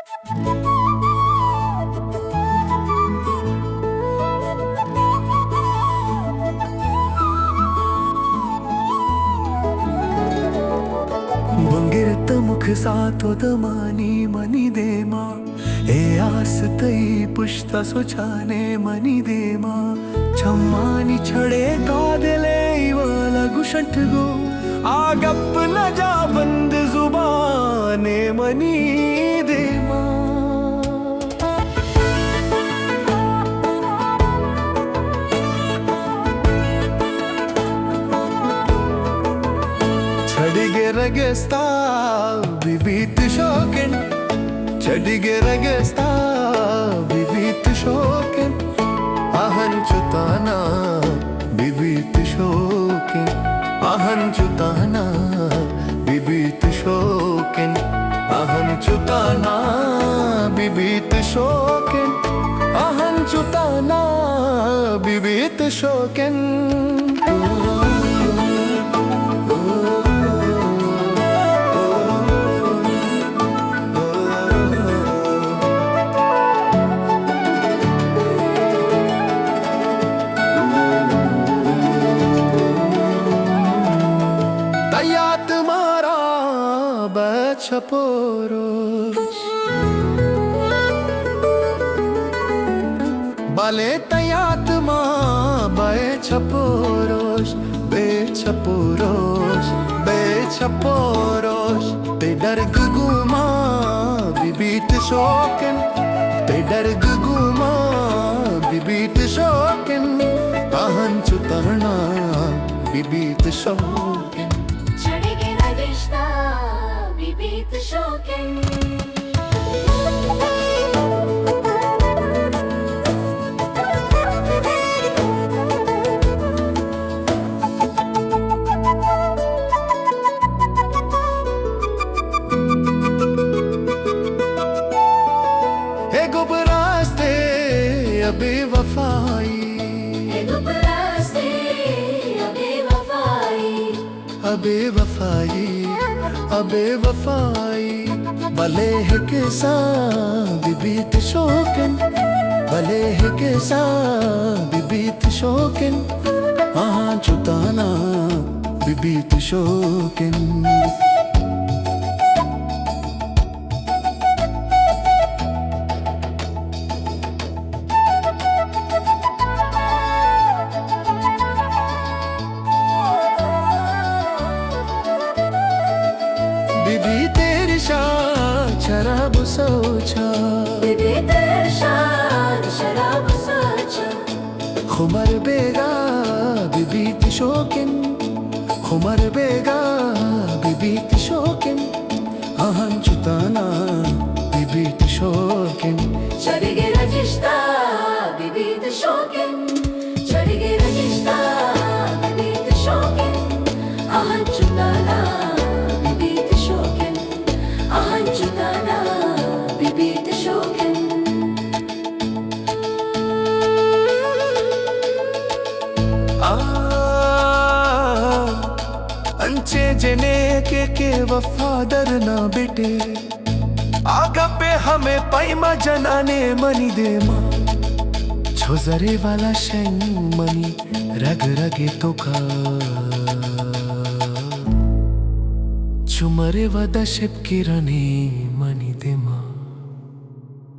बंगिरत मुख सातो दमानी मनी देमा ए आस तई पुष्ता सोचाने मनी देमा छम्मानी छड़े कादले वाला गुशंठ गो आगप न जा बंद जुबाने मनी देमा ಚಡಿಗೆ ರಗಸ್ತಾ ಬಿಬಿತ್ ಶೋಕೆನ್ ಚಡಿಗೆ ರಗಸ್ತಾ ಬಿಬಿತ್ ಶೋಕೆನ್ ಅಹಂಚುತಾನ ಬಿಬಿತ್ ಶೋಕೆನ್ ಅಹಂಚುತಾನ ಬಿಬಿತ್ ಶೋಕೆನ್ ಅಹಂಚುತಾನ ಬಿಬಿತ್ ಶೋಕೆನ್ ಅಹಂಚುತಾನ ಬಿಬಿತ್ ಶೋಕೆನ್ छपोरोश बाले तयात माँ बाए छपोरोश बेछपोरोश बेछपोरोश ते डर गुगुमा बिबीत शोकन ते डर गुगुमा बिबीत शोकन आहन चुतरना बिबीत शोकन Beat the shocking. Ego baraste abe wafai Ego baraste abe wafai abe wafai अबे वफाई भले है के साथ बिबीत शोकन भले है के साथ बिबीत शोकन आहाँ चुताना बिबीत शोकन बीबी तेरी शान शराब सोचा Bibi ter shan sharab socha Khumar Vega Bibi शोकिन Khumar Vega Bibi शोकिन Ahan चुताना Bibi शोकिन Chadige rajishta bibi the shocking Chadige rajishta bibi the shocking Ahan chutana bibi the shocking Ahan chutana bibi the shocking अंचे जने के वफादर ना बेटे आगा पे हमें पाइमा जनाने money दे माँ छोजरे वाला शेंग money रग रगे तो का चुमरे वदा शिप किरणी